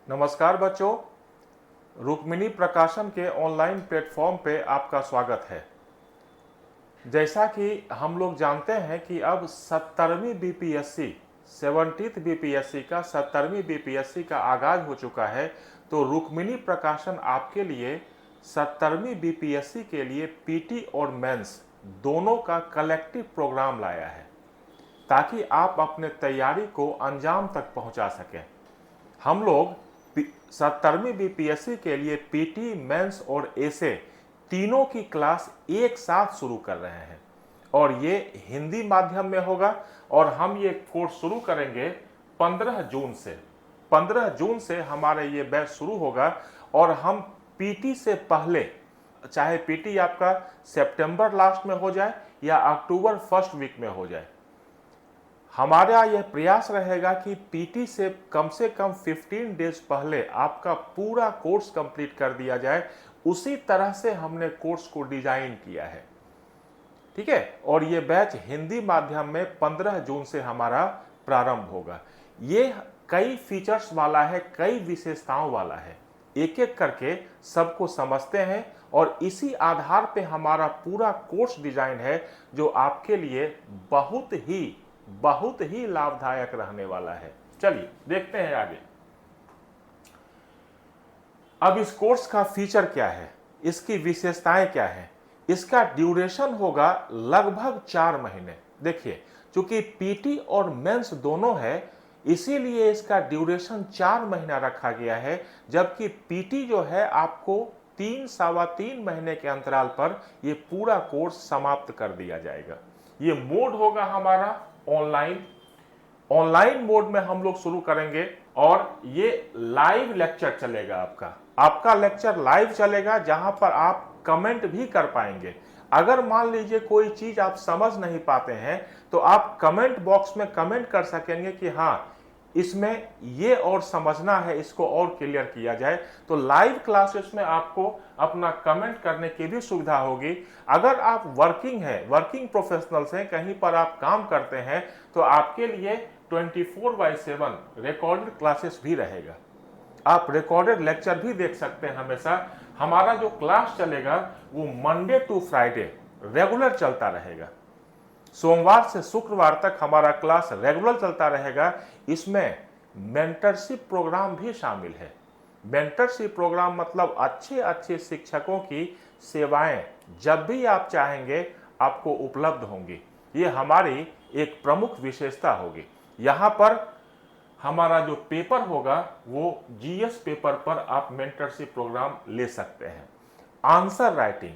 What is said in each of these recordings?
नमस्कार बच्चों, रुक्मिणी प्रकाशन के ऑनलाइन प्लेटफॉर्म पे आपका स्वागत है। जैसा कि हम लोग जानते हैं कि अब 70वीं बीपीएससी 70th बीपीएससी का 70वीं बीपीएससी का आगाज हो चुका है। तो रुक्मिणी प्रकाशन आपके लिए 70वीं बीपीएससी के लिए पीटी और मेंस दोनों का कलेक्टिव प्रोग्राम लाया है ताकि आप अपने तैयारी को अंजाम तक पहुंचा सकें। हम लोग 70वीं बीपीएससी के लिए पीटी, मेंस और एसे तीनों की क्लास एक साथ शुरू कर रहे हैं और ये हिंदी माध्यम में होगा और हम ये कोर्स शुरू करेंगे 15 जून से। 15 जून से हमारा ये बैच शुरू होगा और हम पीटी से पहले, चाहे पीटी आपका सितंबर लास्ट में हो जाए या अक्टूबर फर्स्ट वीक में हो जाए, हमारा यह प्रयास रहेगा कि पीटी से कम 15 डेज पहले आपका पूरा कोर्स कंप्लीट कर दिया जाए। उसी तरह से हमने कोर्स को डिजाइन किया है, ठीक है। और ये बैच हिंदी माध्यम में 15 जून से हमारा प्रारंभ होगा। ये कई फीचर्स वाला है, कई विशेषताओं वाला है। एक एक करके सबको समझते हैं और इसी आधार पे हमारा पूरा कोर्स डिजाइन है जो आपके लिए बहुत ही लाभदायक रहने वाला है। चलिए देखते हैं आगे। अब इस कोर्स का फीचर क्या है, इसकी विशेषताएं क्या है। इसका ड्यूरेशन होगा लगभग 4 महीने। देखिए, चूंकि पीटी और मेंस दोनों है, इसीलिए इसका ड्यूरेशन 4 महीना रखा गया है, जबकि पीटी जो है आपको 3-3.25 महीने के अंतराल पर यह पूरा कोर्स समाप्त कर दिया जाएगा। ये मोड होगा हमारा ऑनलाइन मोड में हम लोग शुरू करेंगे और ये लाइव लेक्चर चलेगा। आपका लेक्चर लाइव चलेगा, जहां पर आप कमेंट भी कर पाएंगे। अगर मान लीजिए कोई चीज आप समझ नहीं पाते हैं तो आप कमेंट बॉक्स में कमेंट कर सकेंगे कि हाँ, इसमें ये और समझना है, इसको और क्लियर किया जाए। तो लाइव क्लासेस में आपको अपना कमेंट करने की भी सुविधा होगी। अगर आप वर्किंग प्रोफेशनल्स हैं, कहीं पर आप काम करते हैं, तो आपके लिए 24/7 रिकॉर्डेड क्लासेस भी रहेगा। आप रिकॉर्डेड लेक्चर भी देख सकते हैं हमेशा। हमारा जो क्लास चलेगा वो मंडे टू फ्राइडे रेगुलर चलता रहेगा। सोमवार से शुक्रवार तक हमारा क्लास रेगुलर चलता रहेगा। इसमें मेंटरशिप प्रोग्राम भी शामिल है। मेंटरशिप प्रोग्राम मतलब अच्छे शिक्षकों की सेवाएं जब भी आप चाहेंगे आपको उपलब्ध होंगी। ये हमारी एक प्रमुख विशेषता होगी। यहाँ पर हमारा जो पेपर होगा वो जीएस पेपर पर आप मेंटरशिप प्रोग्राम ले सकते हैं। आंसर राइटिंग,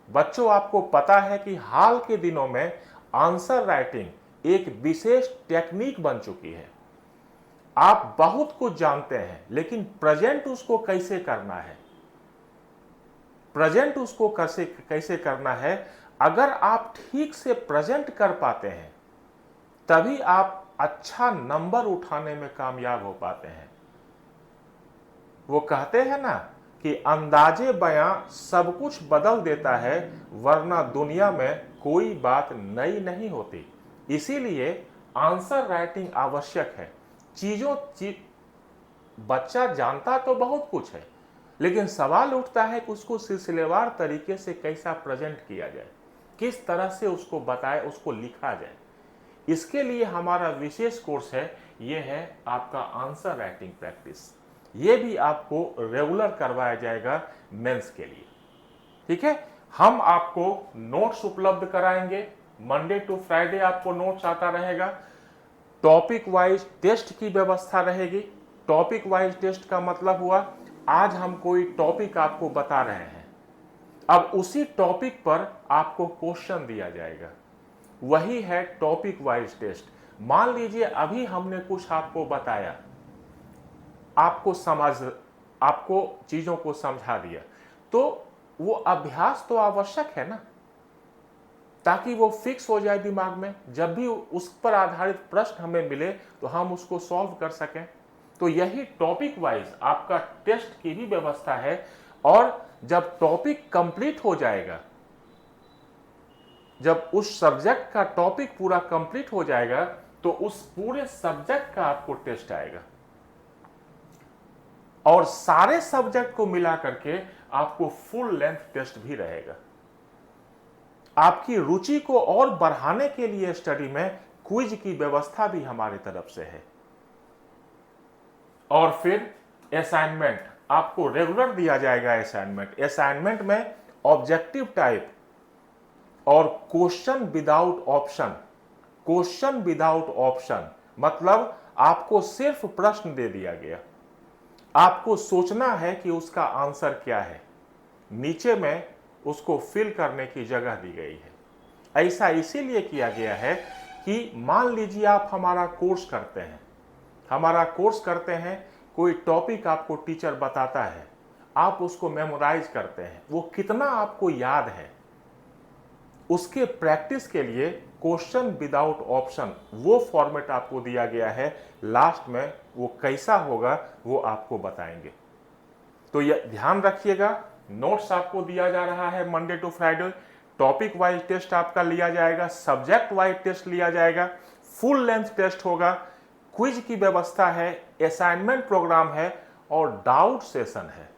बच्चों आपको पता है कि हाल के दिनों में आंसर राइटिंग एक विशेष टेक्निक बन चुकी है। आप बहुत कुछ जानते हैं, लेकिन प्रेजेंट उसको कैसे करना है, अगर आप ठीक से प्रेजेंट कर पाते हैं तभी आप अच्छा नंबर उठाने में कामयाब हो पाते हैं। वो कहते हैं ना कि अंदाजे बयां सब कुछ बदल देता है, वरना दुनिया में कोई बात नई नहीं होती। इसीलिए आंसर राइटिंग आवश्यक है। बच्चा जानता तो बहुत कुछ है, लेकिन सवाल उठता है कि उसको सिलसिलेवार तरीके से कैसा प्रेजेंट किया जाए, किस तरह से उसको बताए, उसको लिखा जाए। इसके लिए हमारा विशेष कोर्स है, ये है आपका आंसर राइटिंग प्रैक्टिस। ये भी आपको रेगुलर करवाया जाएगा मेंस के लिए, ठीक है। हम आपको नोट्स उपलब्ध कराएंगे। मंडे टू फ्राइडे आपको नोट्स आता रहेगा। टॉपिक वाइज टेस्ट की व्यवस्था रहेगी। टॉपिक वाइज टेस्ट का मतलब हुआ, आज हम कोई टॉपिक आपको बता रहे हैं, अब उसी टॉपिक पर आपको क्वेश्चन दिया जाएगा। वही है टॉपिक वाइज टेस्ट। मान लीजिए अभी हमने कुछ आपको बताया, आपको चीजों को समझा दिया, तो वो अभ्यास तो आवश्यक है ना, ताकि वो फिक्स हो जाए दिमाग में। जब भी उस पर आधारित प्रश्न हमें मिले तो हम उसको सॉल्व कर सकें। तो यही टॉपिक वाइज आपका टेस्ट की भी व्यवस्था है। और जब टॉपिक कंप्लीट हो जाएगा, जब उस सब्जेक्ट का टॉपिक पूरा कंप्लीट हो जाएगा, तो उस पूरे सब्जेक्ट का आपको टेस्ट आएगा। और सारे सब्जेक्ट को मिला करके आपको फुल लेंथ टेस्ट भी रहेगा। आपकी रुचि को और बढ़ाने के लिए स्टडी में क्विज की व्यवस्था भी हमारी तरफ से है। और फिर असाइनमेंट आपको रेगुलर दिया जाएगा। असाइनमेंट में ऑब्जेक्टिव टाइप और क्वेश्चन विदाउट ऑप्शन मतलब आपको सिर्फ प्रश्न दे दिया गया, आपको सोचना है कि उसका आंसर क्या है, नीचे में उसको फिल करने की जगह दी गई है। ऐसा इसीलिए किया गया है कि मान लीजिए आप हमारा कोर्स करते हैं, कोई टॉपिक आपको टीचर बताता है, आप उसको मेमोराइज करते हैं, वो कितना आपको याद है, उसके प्रैक्टिस के लिए क्वेश्चन विदाउट ऑप्शन वो फॉर्मेट आपको दिया गया है। लास्ट में वो कैसा होगा वो आपको बताएंगे। तो ये ध्यान रखिएगा, नोट्स आपको दिया जा रहा है Monday to Friday, topic wise test आपका लिया जाएगा, सब्जेक्ट वाइज टेस्ट लिया जाएगा, फुल लेंथ टेस्ट होगा, क्विज की व्यवस्था है, असाइनमेंट प्रोग्राम है और डाउट सेशन है।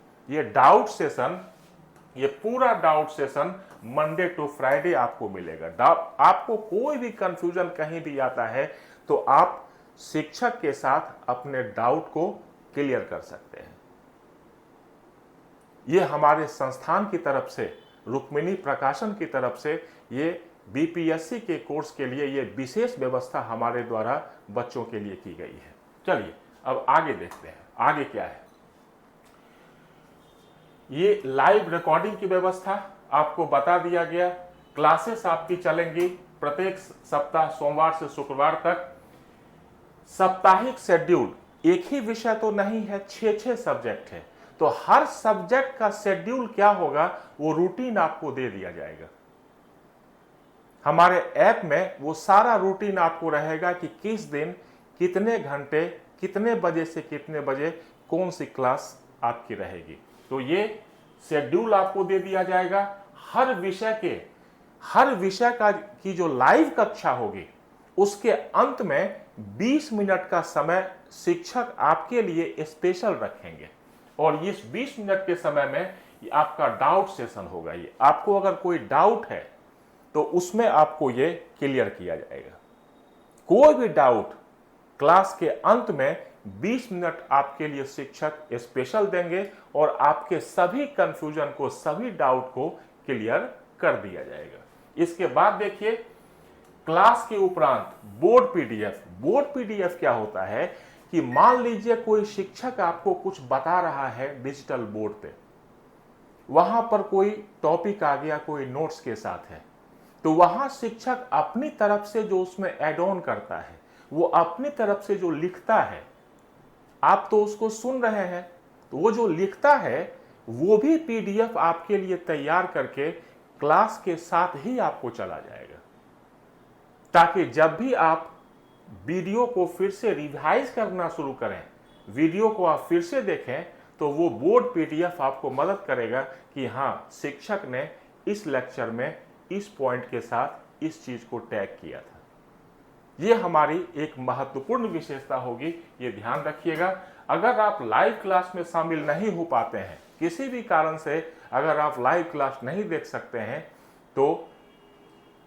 ये पूरा doubt session Monday to Friday आपको मिलेगा। आपको कोई भी कंफ्यूजन कहीं भी आता है तो आप शिक्षक के साथ अपने डाउट को क्लियर कर सकते हैं। ये हमारे संस्थान की तरफ से, रुक्मिणी प्रकाशन की तरफ से, ये बीपीएससी के कोर्स के लिए ये विशेष व्यवस्था हमारे द्वारा बच्चों के लिए की गई है। चलिए अब आगे देखते हैं, आगे क्या है। ये लाइव रिकॉर्डिंग की व्यवस्था आपको बता दिया गया। क्लासेस आपकी चलेंगी प्रत्येक सप्ताह सोमवार से शुक्रवार तक। साप्ताहिक शेड्यूल, एक ही विषय तो नहीं है, 6 सब्जेक्ट है, तो हर सब्जेक्ट का शेड्यूल क्या होगा वो रूटीन आपको दे दिया जाएगा। हमारे ऐप में वो सारा रूटीन आपको रहेगा कि किस दिन कितने घंटे कितने बजे से कितने बजे कौन सी क्लास आपकी रहेगी। तो ये शेड्यूल आपको दे दिया जाएगा। हर विषय का की जो लाइव कक्षा होगी उसके अंत में 20 मिनट का समय शिक्षक आपके लिए स्पेशल रखेंगे और इस 20 मिनट के समय में आपका डाउट सेशन होगा। ये आपको अगर कोई डाउट है तो उसमें आपको ये क्लियर किया जाएगा। कोई भी डाउट क्लास के अंत में 20 मिनट आपके लिए शिक्षक स्पेशल देंगे और आपके सभी कंफ्यूजन को, सभी डाउट को क्लियर कर दिया जाएगा। इसके बाद देखिए क्लास के उपरांत बोर्ड पीडीएफ क्या होता है कि मान लीजिए कोई शिक्षक आपको कुछ बता रहा है डिजिटल बोर्ड पे, वहां पर कोई टॉपिक आ गया कोई नोट्स के साथ है, तो वहां शिक्षक अपनी तरफ से जो उसमें ऐड ऑन करता है, वो अपनी तरफ से जो लिखता है, आप तो उसको सुन रहे हैं, तो वो जो लिखता है वो भी पीडीएफ आपके लिए तैयार करके क्लास के साथ ही आपको चला जाएगा, ताकि जब भी आप वीडियो को फिर से रिवाइज करना शुरू करें, वीडियो को आप फिर से देखें, तो वो बोर्ड पीडीएफ आपको मदद करेगा कि हाँ, शिक्षक ने इस लेक्चर में इस पॉइंट के साथ इस चीज को टैग किया था। ये हमारी एक महत्वपूर्ण विशेषता होगी, ये ध्यान रखिएगा। अगर आप लाइव क्लास में शामिल नहीं हो पाते हैं, किसी भी कारण से अगर आप लाइव क्लास नहीं देख सकते हैं, तो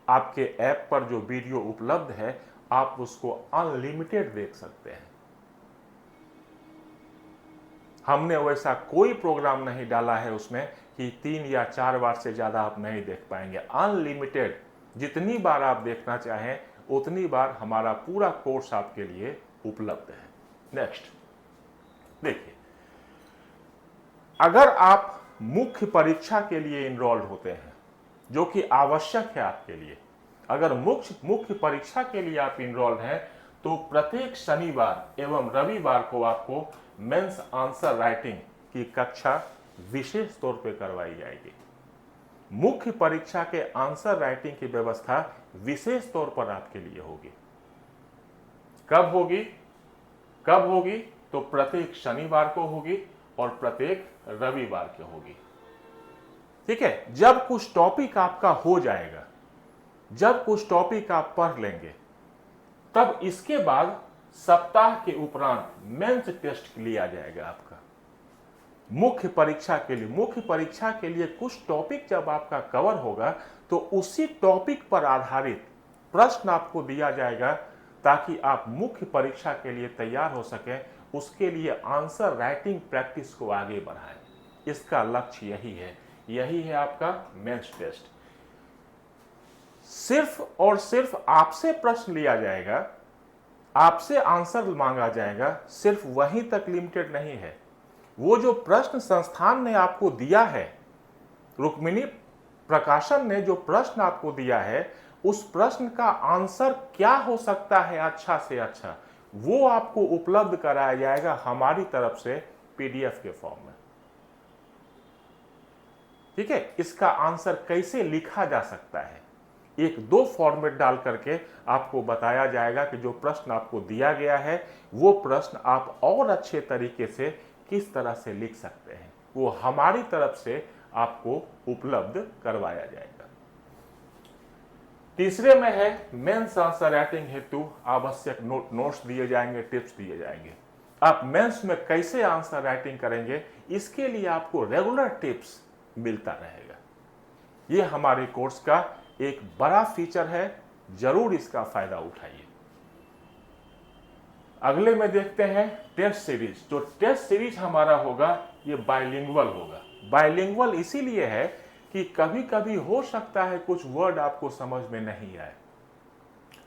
आपके ऐप पर जो वीडियो उपलब्ध है आप उसको अनलिमिटेड देख सकते हैं। हमने वैसा कोई प्रोग्राम नहीं डाला है उसमें कि 3 या 4 बार से ज्यादा आप नहीं देख पाएंगे। अनलिमिटेड, जितनी बार आप देखना चाहें उतनी बार हमारा पूरा कोर्स आपके लिए उपलब्ध है। नेक्स्ट देखिए, अगर आप मुख्य परीक्षा के लिए इनरोल्ड होते हैं, जो कि आवश्यक है आपके लिए, अगर मुख्य परीक्षा के लिए आप इनरोल्ड हैं, तो प्रत्येक शनिवार एवं रविवार को आपको मेंस आंसर राइटिंग की कक्षा विशेष तौर पे करवाई जाएगी। मुख्य परीक्षा के आंसर राइटिंग की व्यवस्था विशेष तौर पर आपके लिए होगी। कब होगी? तो प्रत्येक शनिवार को होगी और प्रत्येक रविवार को होगी। ठीक है, जब कुछ टॉपिक आपका हो जाएगा, जब कुछ टॉपिक आप पढ़ लेंगे, तब इसके बाद सप्ताह के उपरांत मेंस टेस्ट लिया जाएगा आपका। मुख्य परीक्षा के लिए कुछ टॉपिक जब आपका कवर होगा तो उसी टॉपिक पर आधारित प्रश्न आपको दिया जाएगा ताकि आप मुख्य परीक्षा के लिए तैयार हो सकें। उसके लिए आंसर राइटिंग प्रैक्टिस को आगे बढ़ाएं। इसका लक्ष्य यही है आपका मेंस टेस्ट। सिर्फ और सिर्फ आपसे प्रश्न लिया जाएगा, आपसे आंसर मांगा जाएगा, सिर्फ वहीं तक लिमिटेड नहीं है। वो जो प्रश्न संस्थान ने आपको दिया है, रुक्मिणी प्रकाशन ने जो प्रश्न आपको दिया है, उस प्रश्न का आंसर क्या हो सकता है अच्छा से अच्छा, वो आपको उपलब्ध कराया जाएगा हमारी तरफ से पीडीएफ के फॉर्म में। ठीक है, इसका आंसर कैसे लिखा जा सकता है, एक दो फॉर्मेट डाल करके आपको बताया जाएगा कि जो प्रश्न आपको दिया गया है वो प्रश्न आप और अच्छे तरीके से किस तरह से लिख सकते हैं, वो हमारी तरफ से आपको उपलब्ध करवाया जाएगा। तीसरे में है मेंस आंसर राइटिंग हेतु आवश्यक नोट्स दिए जाएंगे, टिप्स दिए जाएंगे। आप मेंस में कैसे आंसर राइटिंग करेंगे, इसके लिए आपको रेगुलर टिप्स मिलता रहेगा। ये हमारे कोर्स का एक बड़ा फीचर है, जरूर इसका फायदा उठाइए। अगले में देखते हैं टेस्ट सीरीज। जो टेस्ट सीरीज हमारा होगा ये बाइलिंगुअल होगा। बाइलिंगुअल इसीलिए है कि कभी कभी हो सकता है कुछ वर्ड आपको समझ में नहीं आए,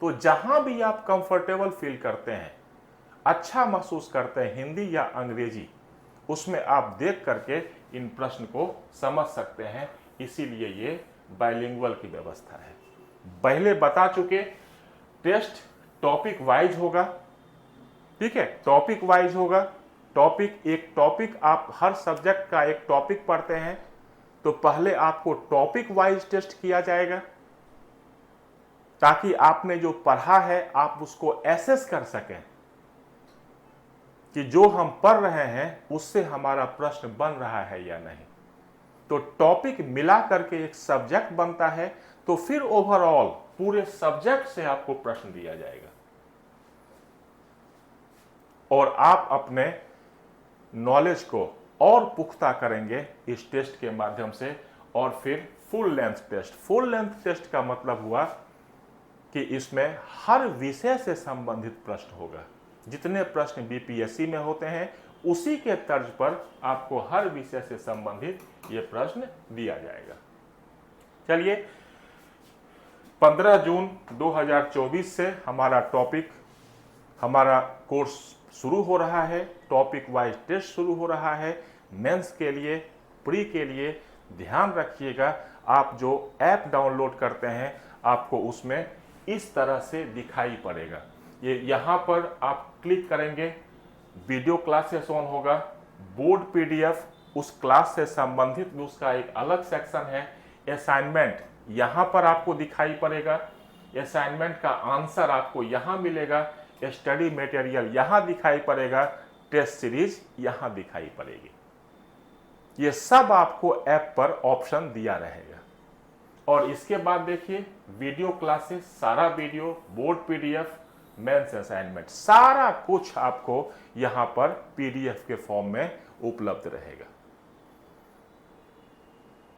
तो जहां भी आप कंफर्टेबल फील करते हैं, अच्छा महसूस करते हैं, हिंदी या अंग्रेजी, उसमें आप देख करके इन प्रश्न को समझ सकते हैं। इसीलिए ये बाइलिंगुअल की व्यवस्था है। पहले बता चुके, टेस्ट टॉपिक वाइज होगा। ठीक है, टॉपिक वाइज होगा। एक टॉपिक, आप हर सब्जेक्ट का एक टॉपिक पढ़ते हैं तो पहले आपको टॉपिक वाइज टेस्ट किया जाएगा ताकि आपने जो पढ़ा है आप उसको एसेस कर सकें कि जो हम पढ़ रहे हैं उससे हमारा प्रश्न बन रहा है या नहीं। तो टॉपिक मिला करके एक सब्जेक्ट बनता है, तो फिर ओवरऑल पूरे सब्जेक्ट से आपको प्रश्न दिया जाएगा और आप अपने नॉलेज को और पुख्ता करेंगे इस टेस्ट के माध्यम से। और फिर फुल लेंथ टेस्ट का मतलब हुआ कि इसमें हर विषय से संबंधित प्रश्न होगा। जितने प्रश्न बीपीएससी में होते हैं उसी के तर्ज पर आपको हर विषय से संबंधित ये प्रश्न दिया जाएगा। चलिए, 15 जून 2024 से हमारा कोर्स शुरू हो रहा है। टॉपिक वाइज टेस्ट शुरू हो रहा है मेंस के लिए, प्री के लिए। ध्यान रखिएगा, आप जो ऐप डाउनलोड करते हैं आपको उसमें इस तरह से दिखाई पड़ेगा। ये यहाँ पर आप क्लिक करेंगे, वीडियो क्लासेस ऑन होगा, बोर्ड पीडीएफ, उस क्लास से संबंधित भी उसका एक अलग सेक्शन है। असाइनमेंट यहाँ पर आपको दिखाई पड़ेगा, असाइनमेंट का आंसर आपको यहाँ मिलेगा, स्टडी मटेरियल यहाँ दिखाई पड़ेगा, टेस्ट सीरीज यहाँ दिखाई पड़ेगी। ये सब आपको ऐप पर ऑप्शन दिया रहेगा। और इसके बाद देखिए वीडियो क्लासेस, सारा video, board PDF, mains assignment, सारा कुछ आपको यहां पर पीडीएफ के फॉर्म में उपलब्ध रहेगा।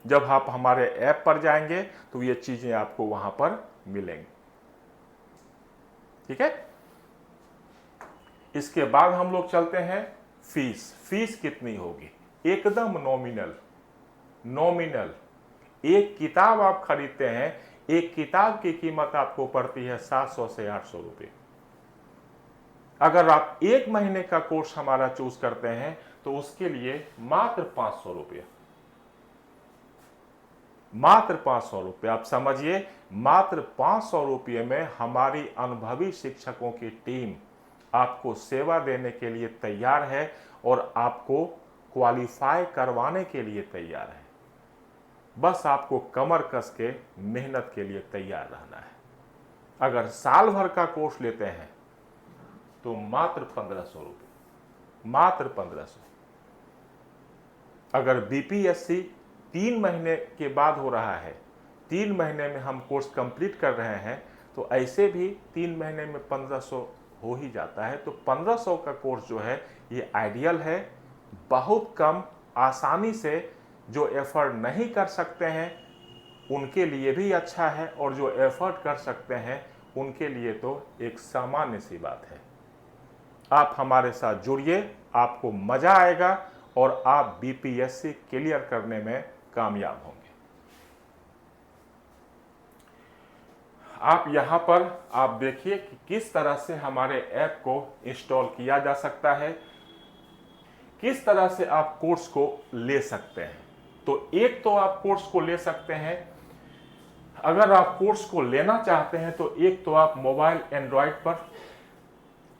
जब आप हमारे ऐप पर जाएंगे तो ये चीजें आपको वहां पर मिलेंगी। ठीक है, इसके बाद हम लोग चलते हैं फीस कितनी होगी। एकदम नॉमिनल। एक किताब आप खरीदते हैं, एक किताब की कीमत आपको पड़ती है 700 से 800 रुपये। अगर आप एक महीने का कोर्स हमारा चूज करते हैं तो उसके लिए मात्र 500 रुपये, मात्र 500 रुपये। आप समझिए, मात्र 500 रुपये में हमारी अनुभवी शिक्षकों की टीम आपको सेवा देने के लिए तैयार है और आपको क्वालिफाई करवाने के लिए तैयार है। बस आपको कमर कस के मेहनत के लिए तैयार रहना है। अगर साल भर का कोर्स लेते हैं तो मात्र 1500 रुपये, मात्र 1500। अगर बीपीएससी 3 महीने के बाद हो रहा है, 3 महीने में हम कोर्स कंप्लीट कर रहे हैं, तो ऐसे भी 3 महीने में 1500 हो ही जाता है। तो 1500 का कोर्स जो है ये आइडियल है, बहुत कम आसानी से जो एफर्ट नहीं कर सकते हैं उनके लिए भी अच्छा है, और जो एफर्ट कर सकते हैं उनके लिए तो एक सामान्य सी बात है। आप हमारे साथ जुड़िए, आपको मजा आएगा और आप बीपीएससी क्लियर करने में कामयाब होंगे। आप यहां पर आप देखिए कि किस तरह से हमारे ऐप को इंस्टॉल किया जा सकता है, किस तरह से आप कोर्स को ले सकते हैं। तो एक तो आप कोर्स को ले सकते हैं, अगर आप कोर्स को लेना चाहते हैं तो एक तो आप मोबाइल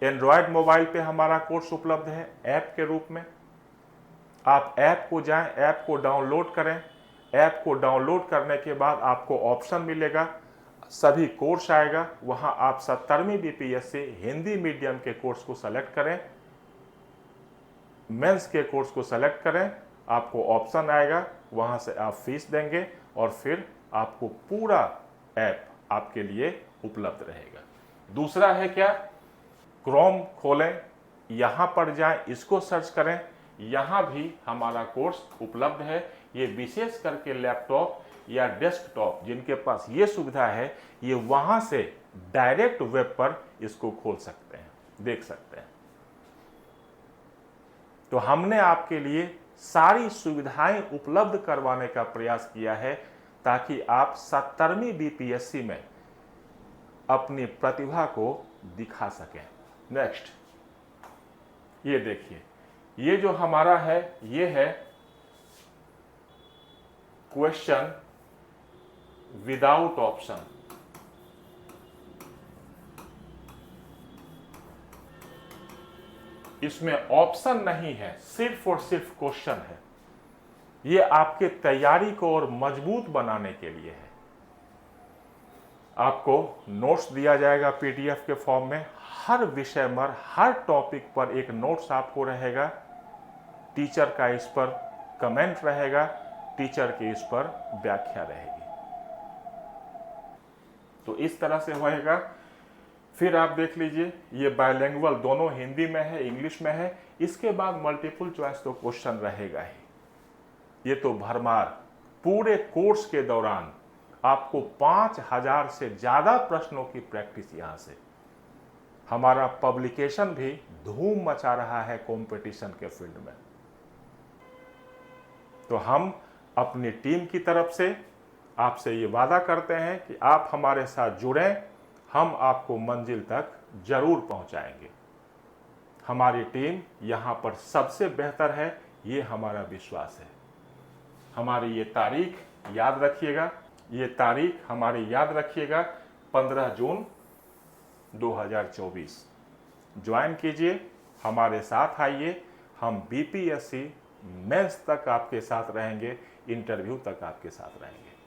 एंड्रॉयड मोबाइल पे हमारा कोर्स उपलब्ध है ऐप के रूप में। आप ऐप को जाएं, ऐप को डाउनलोड करें। ऐप को डाउनलोड करने के बाद आपको ऑप्शन मिलेगा, सभी कोर्स आएगा, वहां आप 17वीं बीपीएससी हिंदी मीडियम के कोर्स को सेलेक्ट करें, मेंस के कोर्स को सेलेक्ट करें, आपको ऑप्शन आएगा, वहां से आप फीस देंगे और फिर आपको पूरा ऐप आपके लिए उपलब्ध रहेगा। दूसरा है क्या, क्रोम खोलें, यहां पर जाएं, इसको सर्च करें, यहां भी हमारा कोर्स उपलब्ध है। ये विशेष करके लैपटॉप या डेस्कटॉप जिनके पास ये सुविधा है, ये वहां से डायरेक्ट वेब पर इसको खोल सकते हैं, देख सकते हैं। तो हमने आपके लिए सारी सुविधाएं उपलब्ध करवाने का प्रयास किया है ताकि आप 17वीं बीपीएससी में अपनी प्रतिभा को दिखा सकें। नेक्स्ट, ये देखिए, ये जो हमारा है ये है क्वेश्चन विदाउट ऑप्शन। इसमें ऑप्शन नहीं है, सिर्फ और सिर्फ क्वेश्चन है। ये आपके तैयारी को और मजबूत बनाने के लिए है। आपको नोट्स दिया जाएगा पीडीएफ के फॉर्म में, हर विषय पर, हर टॉपिक पर एक नोट्स आपको रहेगा, टीचर का इस पर कमेंट रहेगा, टीचर की इस पर व्याख्या रहेगी। तो इस तरह से होएगा। फिर आप देख लीजिए, ये बायलिंगुअल दोनों हिंदी में है, इंग्लिश में है। इसके बाद मल्टीपल चॉइस तो क्वेश्चन रहेगा ही। ये तो भरमार पूरे कोर्स के दौरान आपको 5000 से ज्यादा प्रश्नों की प्रैक्टिस यहां से। हमारा पब्लिकेशन भी धूम मचा रहा है कंपटीशन के फील्ड में। तो हम अपनी टीम की तरफ से आपसे ये वादा करते हैं कि आप हमारे साथ जुड़ें, हम आपको मंजिल तक जरूर पहुंचाएंगे। हमारी टीम यहां पर सबसे बेहतर है, ये हमारा विश्वास है। हमारी ये तारीख याद रखिएगा, ये तारीख हमारी याद रखिएगा, 15 जून 2024। ज्वाइन कीजिए, हमारे साथ आइए। हम बीपीएससी मेंस तक आपके साथ रहेंगे, इंटरव्यू तक आपके साथ रहेंगे।